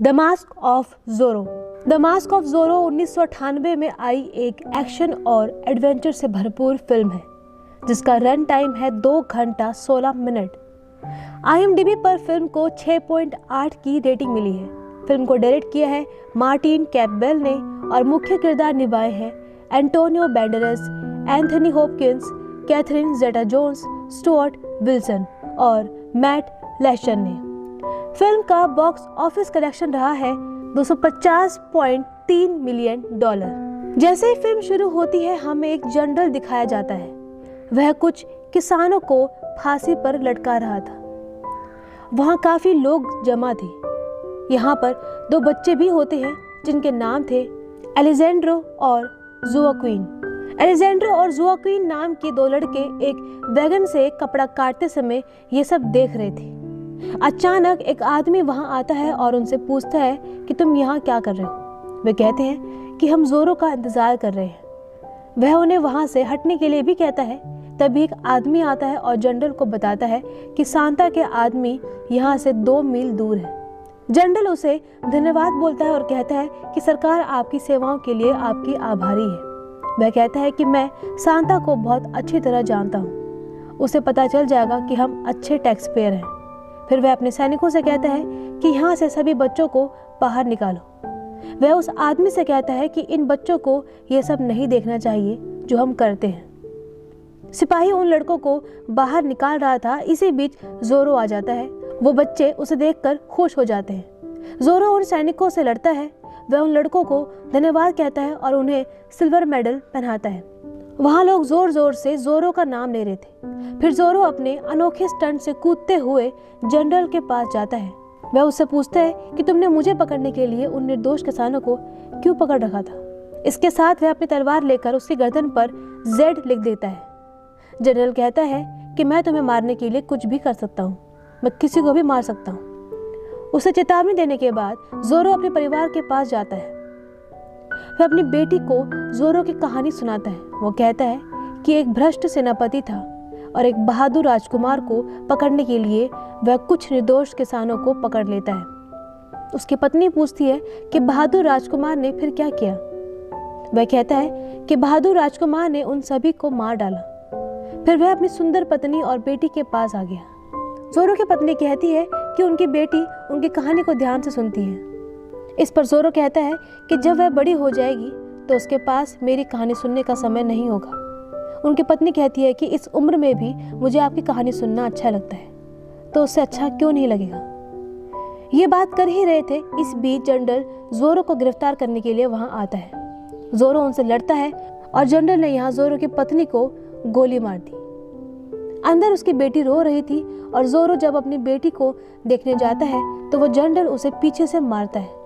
The Mask of Zorro. The Mask of Zorro 1998 में आई एक action और एडवेंचर से भरपूर फिल्म है जिसका रन टाइम है 2 घंटा 16 मिनट। IMDb पर फिल्म को 6.8 की रेटिंग मिली है। फिल्म को डायरेक्ट किया है मार्टिन कैम्पबेल ने और मुख्य किरदार निभाए हैं Antonio Banderas, Anthony Hopkins, Catherine Zeta-Jones, Stuart Wilson और मैट लेशर ने। फिल्म का बॉक्स ऑफिस कलेक्शन रहा है $250.3 मिलियन। जैसे ही फिल्म शुरू होती है हमें एक जनरल दिखाया जाता है। वह कुछ किसानों को फांसी पर लटका रहा था। वहाँ काफी लोग जमा थे। यहाँ पर 2 बच्चे भी होते हैं जिनके नाम थे एलेजेंड्रो और जोआक्विन। एलेजेंड्रो और जोआक्विन नाम के 2 लड़के एक वैगन से कपड़ा काटते समय ये सब देख रहे थे। अचानक एक आदमी वहां आता है और उनसे पूछता है कि तुम यहाँ क्या कर रहे हो। वे कहते हैं कि हम ज़ोरो का इंतजार कर रहे हैं। वह उन्हें वहां से हटने के लिए भी कहता है। तभी एक आदमी आता है और जनरल को बताता है कि सांता के आदमी यहाँ से 2 मील दूर है। जनरल उसे धन्यवाद बोलता है और कहता है कि सरकार आपकी सेवाओं के लिए आपकी आभारी है। वह कहता है कि मैं सांता को बहुत अच्छी तरह जानता हूँ। उसे पता चल जाएगा कि हम अच्छे टैक्स पेयर हैं। फिर वह अपने सैनिकों से कहता है कि यहाँ से सभी बच्चों को बाहर निकालो। वह उस आदमी से कहता है कि इन बच्चों को ये सब नहीं देखना चाहिए जो हम करते हैं। सिपाही उन लड़कों को बाहर निकाल रहा था। इसी बीच ज़ोरो आ जाता है। वो बच्चे उसे देखकर खुश हो जाते हैं। ज़ोरो उन सैनिकों से लड़ता है। वह उन लड़कों को धन्यवाद कहता है और उन्हें सिल्वर मेडल पहनाता है। वहाँ लोग जोर जोर से ज़ोरो का नाम ले रहे थे। फिर ज़ोरो अपने अनोखे स्टंट से कूदते हुए जनरल के पास जाता है। वह उससे पूछता है कि तुमने मुझे पकड़ने के लिए उन निर्दोष किसानों को क्यों पकड़ रखा था। इसके साथ वह अपनी तलवार लेकर उसकी गर्दन पर Z लिख देता है। जनरल कहता है कि मैं तुम्हें मारने के लिए कुछ भी कर सकता हूँ। मैं किसी को भी मार सकता हूँ। उसे चेतावनी देने के बाद ज़ोरो अपने परिवार के पास जाता है। वह अपनी बेटी को ज़ोरो की कहानी सुनाता है। वो कहता है कि एक भ्रष्ट सेनापति था और एक बहादुर राजकुमार को पकड़ने के लिए वह कुछ निर्दोष किसानों को पकड़ लेता है। उसकी पत्नी पूछती है कि बहादुर राजकुमार ने फिर क्या किया। वह कहता है कि बहादुर राजकुमार ने उन सभी को मार डाला। फिर वह अपनी सुंदर पत्नी और बेटी के पास आ गया। ज़ोरो की पत्नी कहती है कि उनकी बेटी उनकी कहानी को ध्यान से सुनती है। इस पर ज़ोरो कहता है कि जब वह बड़ी हो जाएगी तो उसके पास मेरी कहानी सुनने का समय नहीं होगा। उनकी पत्नी कहती है कि इस उम्र में भी मुझे आपकी कहानी सुनना अच्छा लगता है, तो उससे अच्छा क्यों नहीं लगेगा। ये बात कर ही रहे थे, इस बीच जनरल ज़ोरो को गिरफ्तार करने के लिए वहां आता है। ज़ोरो उनसे लड़ता है और जनरल ने यहाँ ज़ोरो की पत्नी को गोली मार दी। अंदर उसकी बेटी रो रही थी और ज़ोरो जब अपनी बेटी को देखने जाता है तो वो जनरल उसे पीछे से मारता है।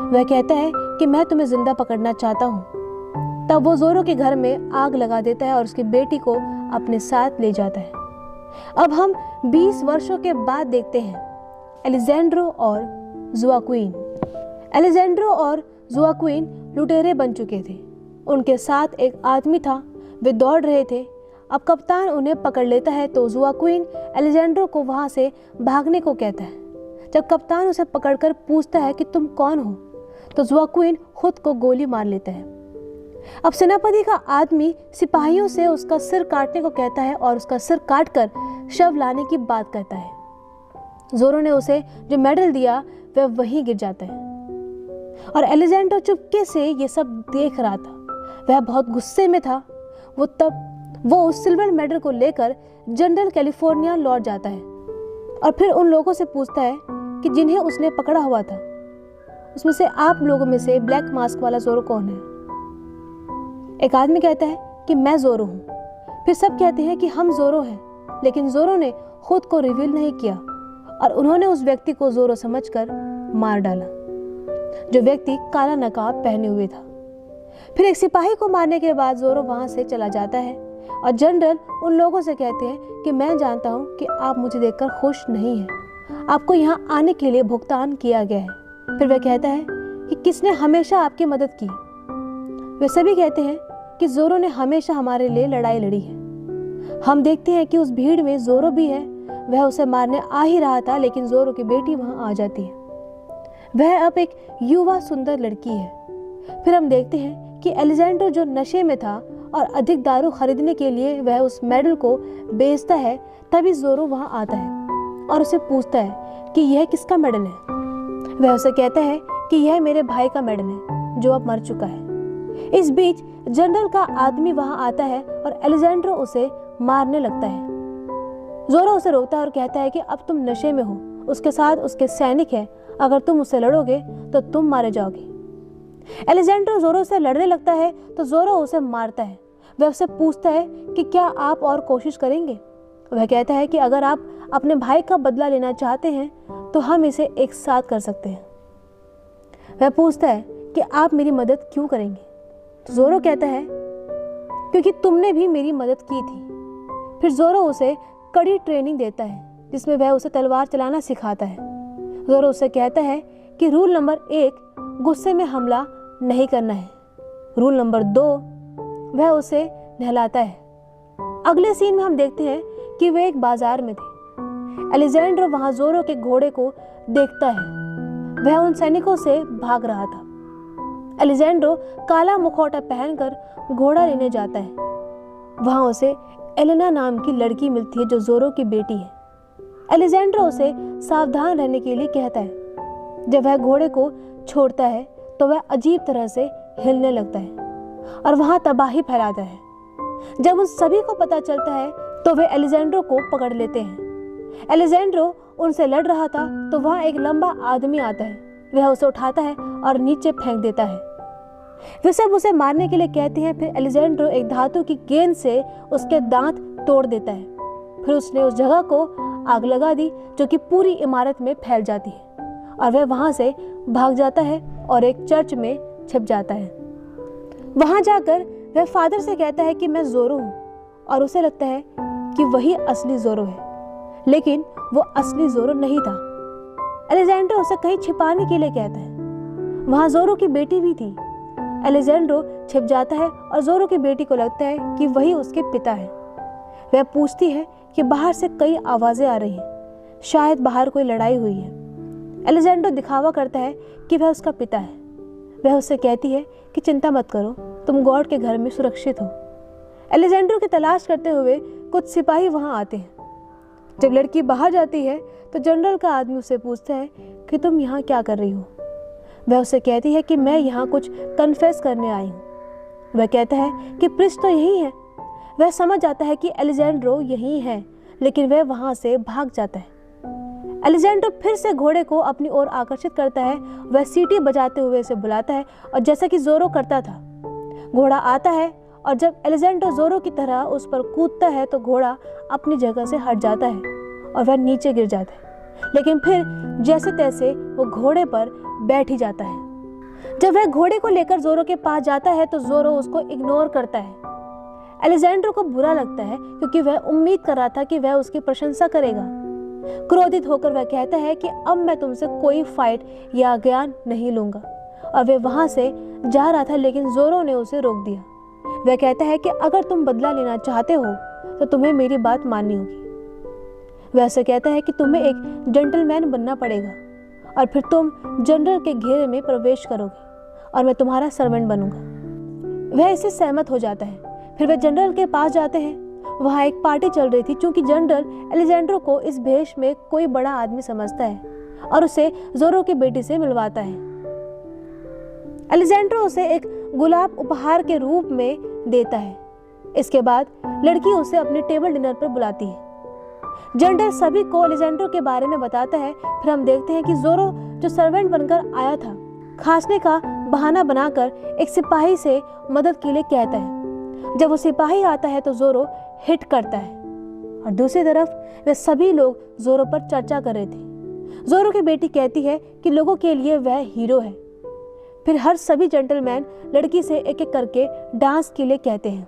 वह कहता है कि मैं तुम्हें जिंदा पकड़ना चाहता हूँ। तब वो ज़ोरो के घर में आग लगा देता है और उसकी बेटी को अपने साथ ले जाता है। अब हम 20 वर्षों के बाद देखते हैं एलेजेंड्रो और जोआक्विन। एलेजेंड्रो और जोआक्विन लुटेरे बन चुके थे। उनके साथ एक आदमी था। वे दौड़ रहे थे। अब कप्तान उन्हें पकड़ लेता है तो जोआक्विन एलेजेंड्रो को वहां से भागने को कहता है। जब कप्तान उसे पकड़कर पूछता है कि तुम कौन हो, तो जोआक्विन खुद को गोली मार लेता है। अब सेनापति का आदमी सिपाहियों से उसका सिर काटने को कहता है और उसका सिर काटकर शव लाने की बात कहता है। ज़ोरो ने उसे जो मेडल दिया वह वहीं गिर जाता है और एलेजेंड्रो चुपके से ये सब देख रहा था। वह बहुत गुस्से में था। वो उस सिल्वर मेडल को लेकर जनरल कैलिफोर्निया लौट जाता है और फिर उन लोगों से पूछता है कि जिन्हें उसने पकड़ा हुआ था उसमें से आप लोगों में से ब्लैक मास्क वाला ज़ोरो कौन है। एक आदमी कहता है कि मैं ज़ोरो हूँ। फिर सब कहते हैं कि हम ज़ोरो हैं, लेकिन ज़ोरो ने खुद को रिवील नहीं किया और उन्होंने उस व्यक्ति को ज़ोरो समझकर मार डाला, जो व्यक्ति काला नकाब पहने हुए था। फिर एक सिपाही को मारने के बाद ज़ोरो वहां से चला जाता है और जनरल उन लोगों से कहते हैं कि मैं जानता हूं कि आप मुझे देखकर खुश नहीं हैं। आपको यहां आने के लिए भुगतान किया गया है। फिर वह कहता है कि किसने हमेशा आपकी मदद की। वे सभी कहते हैं कि ज़ोरो ने हमेशा हमारे लिए लड़ाई लड़ी है। हम देखते हैं कि उस भीड़ में ज़ोरो भी है। वह उसे मारने आ ही रहा था, लेकिन ज़ोरो की बेटी वहां आ जाती है। वह अब एक युवा सुंदर लड़की है। फिर हम देखते हैं कि एलेजेंड्रो जो नशे में था और अधिक दारू खरीदने के लिए वह उस मेडल को बेचता है, तभी जोरो वहां आता है और उसे पूछता है कि यह किसका मेडल है। वह उसे कहता है कि यह मेरे भाई का मेडल है जो अब मर चुका है। इस बीच जनरल का आदमी वहां आता है और एलेजेंड्रो उसे मारने लगता है। जोरो उसे रोकता है और कहता है कि अब तुम नशे में हो, उसके साथ उसके सैनिक हैं, अगर तुम उससे लड़ोगे तो तुम मारे जाओगे। एलेजेंड्रो जोरो से लड़ने लगता है तो जोरो उसे मारता है। वह उससे पूछता है कि क्या आप और कोशिश करेंगे। वह कहता है कि अगर आप अपने भाई का बदला लेना चाहते हैं तो हम इसे एक साथ कर सकते हैं। वह पूछता है कि आप मेरी मदद क्यों करेंगे। तो जोरो कहता है क्योंकि तुमने भी मेरी मदद की थी। फिर जोरो उसे कड़ी ट्रेनिंग देता है जिसमें वह उसे तलवार चलाना सिखाता है। जोरो उसे कहता है कि रूल नंबर 1 गुस्से में हमला नहीं करना है। रूल नंबर 2 वह उसे नहलाता है। अगले सीन में हम देखते हैं कि वे एक बाजार में थे। एलेजेंड्रो वहां जोरो के घोड़े को देखता है। वह उन सैनिकों से भाग रहा था। एलेजेंड्रो काला मुखौटा पहनकर घोड़ा लेने जाता है। वहां उसे एलेना नाम की लड़की मिलती है जो जोरो की बेटी है। एलेजेंड्रो उसे सावधान रहने के लिए कहता है। जब वह घोड़े को छोड़ता है तो वह अजीब तरह से हिलने लगता है और वहां तबाही फैलाता है। जब उन सभी को पता चलता है तो वे एलेजेंड्रो को पकड़ लेते हैं। एलेजेंड्रो उनसे लड़ रहा था तो वहां एक लंबा आदमी आता है। वह उसे उठाता है और नीचे फेंक देता है। वे सब उसे मारने के लिए कहते हैं। फिर एलेजेंड्रो एक धातु की गेंद से उसके दांत तोड़ देता है। फिर उसने उस जगह को आग लगा दी जो कि पूरी इमारत में फैल जाती है और वह वहां से भाग जाता है और एक चर्च में छिप जाता है। वहां जाकर वह फादर से कहता है कि मैं जोरो हूं और उसे लगता है कि वही असली जोरो है, लेकिन वो असली जोरो नहीं था। एलेजेंड्रो उसे कहीं छिपाने के लिए कहता है। वहां जोरो की बेटी भी थी। एलेजेंड्रो छिप जाता है और जोरो की बेटी को लगता है कि वही उसके पिता है। वह पूछती है कि बाहर से कई आवाजें आ रही हैं, शायद बाहर कोई लड़ाई हुई है। एलेजेंड्रो दिखावा करता है कि वह उसका पिता है। वह उससे कहती है कि चिंता मत करो, तुम गॉड के घर में सुरक्षित हो। एलेजेंड्रो की तलाश करते हुए कुछ सिपाही वहां आते हैं। जब लड़की बाहर जाती है तो जनरल का आदमी उससे पूछता है कि तुम यहाँ क्या कर रही हो। वह उससे कहती है कि मैं यहाँ कुछ कन्फेस करने आई हूँ। वह कहता है कि प्रिस्ट तो यही है। वह समझ जाता है कि एलेजेंड्रो यही है, लेकिन वह वहां से भाग जाता है। एलेजेंड्रो फिर से घोड़े को अपनी ओर आकर्षित करता है। वह सीटी बजाते हुए उसे बुलाता है और जैसा कि जोरो करता था, घोड़ा आता है और जब एलेजेंड्रो जोरो की तरह उस पर कूदता है तो घोड़ा अपनी जगह से हट जाता है और वह नीचे गिर जाता है। लेकिन फिर जैसे तैसे वो घोड़े पर बैठ ही जाता है। जब वह घोड़े को लेकर जोरो के पास जाता है तो जोरो उसको इग्नोर करता है। एलेजेंड्रो को बुरा लगता है क्योंकि वह उम्मीद कर रहा था कि वह उसकी प्रशंसा करेगा। क्रोधित होकर वह कहता है कि अब मैं तुमसे कोई फाइट या ज्ञान नहीं लूंगा, और वह वहां से जा रहा था लेकिन जोरो ने उसे रोक दिया। वह कहता है कि अगर तुम बदला लेना चाहते हो तो तुम्हें मेरी बात माननी होगी। वह उसे कहता है कि तुम्हें एक जेंटलमैन बनना पड़ेगा और फिर तुम जनरल के घेरे में प्रवेश करोगे और मैं तुम्हारा सर्वेंट बनूंगा। वह इससे सहमत हो जाता है। फिर वे जनरल के पास जाते हैं। वहां एक पार्टी चल रही थी क्योंकि जनरल एलेजेंड्रो को इस भेष में कोई बड़ा आदमी समझता है और उसे जोरो की बेटी से मिलवाता है। एलेजेंड्रो उसे एक गुलाब उपहार के रूप में देता है। इसके बाद लड़की उसे अपने टेबल डिनर पर बुलाती है। जनरल सभी को एलेजेंड्रो के बारे में बताता है। फिर हम देखते हैं कि जोरो जो सर्वेंट बनकर आया था, खांसने का बहाना बनाकर एक सिपाही से मदद के लिए कहता है। जब वो सिपाही आता है तो जोरो हिट करता है और दूसरी तरफ वे सभी लोग जोरो पर चर्चा कर रहे थे। जोरो की बेटी कहती है कि लोगों के लिए वह हीरो है। फिर हर सभी जेंटलमैन लड़की से एक एक करके डांस के लिए कहते हैं।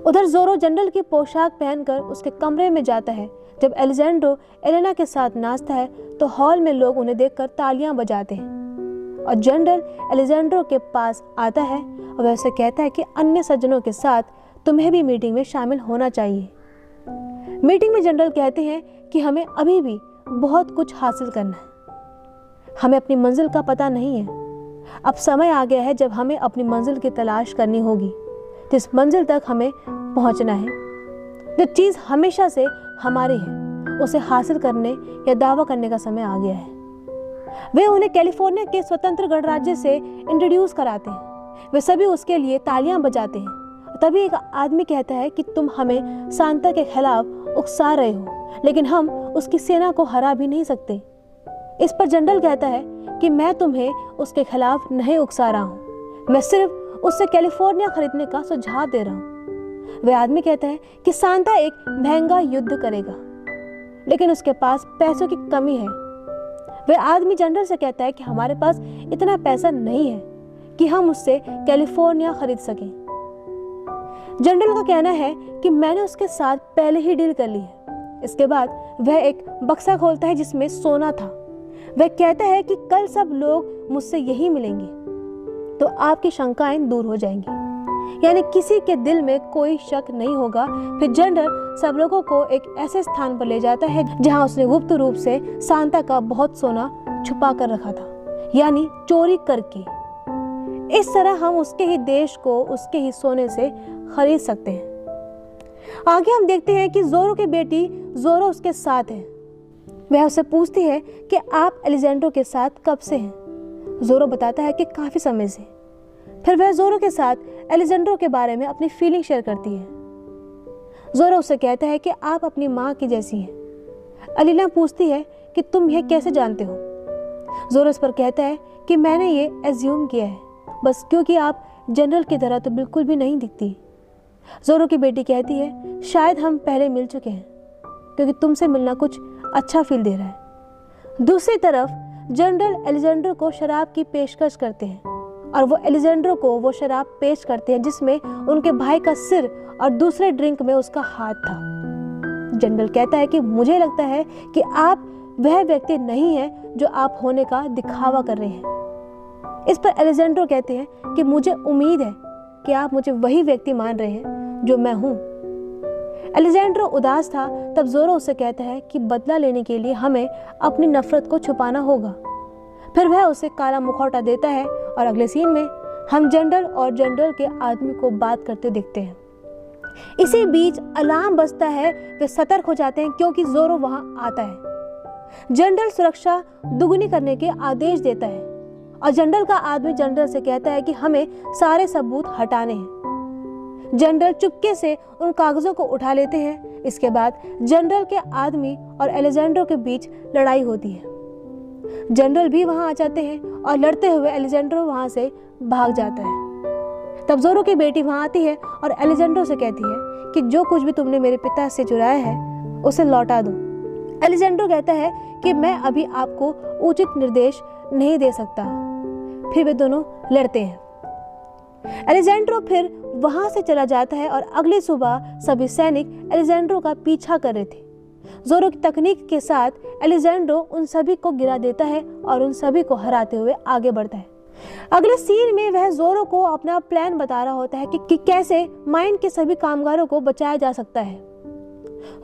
उधर जोरो जनरल की पोशाक पहनकर उसके कमरे में जाता है। जब एलेजेंड्रो एलेना के साथ नाचता है तो हॉल में लोग उन्हें देखकर तालियां बजाते हैं और जनरल एलेजेंड्रो के पास आता है और वह उसे कहता है कि अन्य सज्जनों के साथ तुम्हें भी मीटिंग में शामिल होना चाहिए। मीटिंग में जनरल कहते हैं कि हमें अभी भी बहुत कुछ हासिल करना है। हमें अपनी मंजिल का पता नहीं है। अब समय आ गया है जब हमें अपनी मंजिल की तलाश करनी होगी। जिस मंजिल तक हमें पहुंचना है, जो चीज़ हमेशा से हमारी है, उसे हासिल करने या दावा करने का समय आ गया है। वे उन्हें कैलिफोर्निया के स्वतंत्र गणराज्य से इंट्रोड्यूस कराते हैं। वे सभी उसके लिए तालियां बजाते हैं। तभी एक आदमी कहता है कि तुम हमें सांता के खिलाफ उकसा रहे हो, लेकिन हम उसकी सेना को हरा भी नहीं सकते। इस पर जनरल कहता है कि मैं तुम्हें उसके खिलाफ नहीं उकसा रहा हूँ, मैं सिर्फ उससे कैलिफोर्निया खरीदने का सुझाव दे रहा हूँ। वह आदमी कहता है कि सांता एक महंगा युद्ध करेगा, लेकिन उसके पास पैसों की कमी है। वह आदमी जनरल से कहता है कि हमारे पास इतना पैसा नहीं है कि हम उससे कैलिफोर्निया खरीद सकें। जनरल का कहना है कि मैंने उसके साथ पहले ही डील कर ली है। इसके बाद वह एक बक्सा खोलता है जिसमें सोना था। वह कहता है कि कल सब लोग मुझसे यही मिलेंगे तो आपकी शंकाएं दूर हो जाएंगी, यानी किसी के दिल में कोई शक नहीं होगा। फिर जनरल सब लोगों को एक ऐसे स्थान पर ले जाता है जहां उसने गुप्त रूप से सांता का बहुत सोना छुपा कर रखा था, यानी चोरी करके। इस तरह हम उसके ही देश को उसके ही सोने से खरीद सकते हैं। आगे हम देखते हैं कि जोरो की बेटी जोरो उसके साथ है। वह उससे पूछती है कि आप एलेजेंड्रो के साथ कब से हैं? जोरो बताता है कि काफी समय से। फिर वह जोरो के साथ एलेजेंड्रो के बारे में अपनी फीलिंग शेयर करती है। जोरो उससे कहता है कि आप अपनी माँ की जैसी हैं। अलीना पूछती है कि तुम यह कैसे जानते हो? जोरो इस पर कहता है कि मैंने ये एज्यूम किया है, बस क्योंकि आप जनरल की तरह तो बिल्कुल भी नहीं दिखती। जोरो की बेटी कहती है शायद हम पहले मिल चुके हैं, क्योंकि तुमसे मिलना कुछ अच्छा फील दे रहा है। दूसरी तरफ जनरल एलेजेंड्रो को शराब की पेशकश करते हैं और वो एलेजेंड्रो को वो शराब पेश करते हैं जिसमें उनके भाई का सिर और दूसरे ड्रिंक में उसका हाथ था। जनरल कहता है कि मुझे लगता है कि आप वह व्यक्ति नहीं हैं जो आप होने का दिखावा कर रहे हैं। इस पर एलेजेंड्रो कहते हैं कि मुझे उम्मीद है कि आप मुझे वही व्यक्ति मान रहे हैं जो मैं हूं। एलेजेंड्रो उदास था। तब जोरो उससे कहता है कि बदला लेने के लिए हमें अपनी नफरत को छुपाना होगा। फिर वह उसे काला मुखौटा देता है और अगले सीन में हम जनरल और जनरल के आदमी को बात करते देखते हैं। इसी बीच अलार्म बजता है। वे सतर्क हो जाते हैं क्योंकि जोरो वहां आता है। जनरल सुरक्षा दुगुनी करने के आदेश देता है और जनरल का आदमी जनरल से कहता है कि हमें सारे सबूत हटाने हैं। जनरल चुपके से उन कागजों को उठा लेते हैं। इसके बाद जनरल के आदमी और एलेजेंड्रो के बीच लड़ाई होती है। जनरल भी वहां आ जाते हैं और लड़ते हुए एलेजेंड्रो वहां से भाग जाता है। तब जोरो की बेटी वहां आती है और एलेजेंड्रो से कहती है कि जो कुछ भी तुमने मेरे पिता से चुराया है उसे लौटा दो। एलेजेंड्रो कहता है कि मैं अभी आपको उचित निर्देश नहीं दे सकता। फिर वे दोनों लड़ते हैं। एलेजेंड्रो फिर वहां से चला जाता है और अगली सुबह सभी सैनिक एलेजेंड्रो का पीछा कर रहे थे। जोरो की तकनीक के साथ एलेजेंड्रो उन सभी को गिरा देता है और उन सभी को हराते हुए आगे बढ़ता है। अगले सीन में वह जोरो को अपना प्लान बता रहा होता है कि कैसे माइन के सभी कामगारों को बचाया जा सकता है।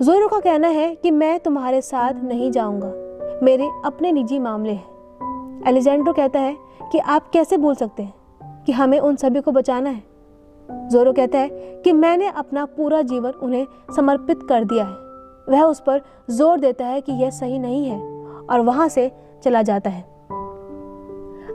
जोरो का कहना है कि मैं तुम्हारे साथ नहीं जाऊंगा, मेरे अपने निजी मामले हैं। एलेजेंड्रो कहता है कि आप कैसे बोल सकते हैं कि हमें उन सभी को बचाना है? जोरो कहता है कि मैंने अपना पूरा जीवन उन्हें समर्पित कर दिया है। वह उस पर जोर देता है कि यह सही नहीं है और वहां से चला जाता है।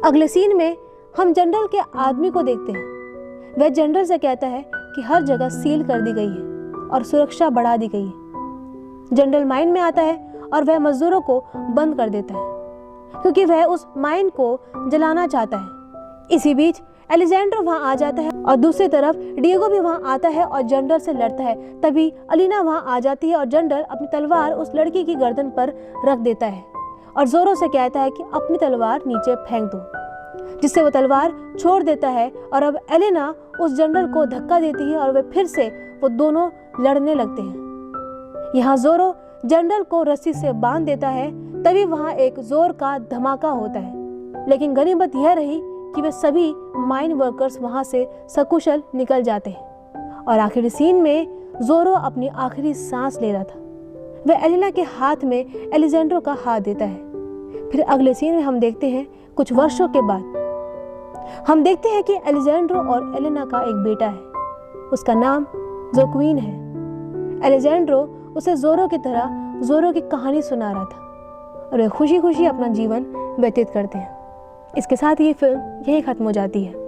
अगले सीन में हम जनरल के आदमी को देखते हैं। वह जनरल से कहता है कि हर जगह सील कर दी गई है और सुरक्षा बढ़ा दी गई है। जनरल माइन में आता है और वह मजदूरों को बंद कर देता है क्योंकि वह उस माइन को जलाना चाहता है। इसी बीच एलेजेंड्रो वहां आ जाता है और दूसरी तरफ डिएगो भी वहां आता है और जनरल से लड़ता है। तभी अलीना वहां आ जाती है और जनरल अपनी तलवार उस लड़की की गर्दन पर रख देता है और जोरो से कहता है कि अपनी तलवार नीचे फेंक दो, जिससे वो तलवार छोड़ देता है। और अब एलेना उस जनरल को धक्का देती है और वे फिर से वो दोनों लड़ने लगते हैं। यहाँ जोरो जनरल को रस्सी से बांध देता है। तभी वहां एक जोर का धमाका होता है, लेकिन गनीमत यह रही कि वे सभी माइन वर्कर्स वहां से सकुशल निकल जाते हैं। और आखिरी सीन में जोरो अपनी आखिरी सांस ले रहा था। वह एलेना के हाथ में एलेजेंड्रो का हाथ देता है। फिर अगले सीन में हम देखते हैं कुछ वर्षों के बाद हम देखते हैं कि एलेजेंड्रो और एलेना का एक बेटा है। उसका नाम जोक्विन है। एलेजेंड्रो उसे जोरो की तरह जोरो की कहानी सुना रहा था और वे खुशी खुशी अपना जीवन व्यतीत करते हैं। इसके साथ ये फिल्म यही खत्म हो जाती है।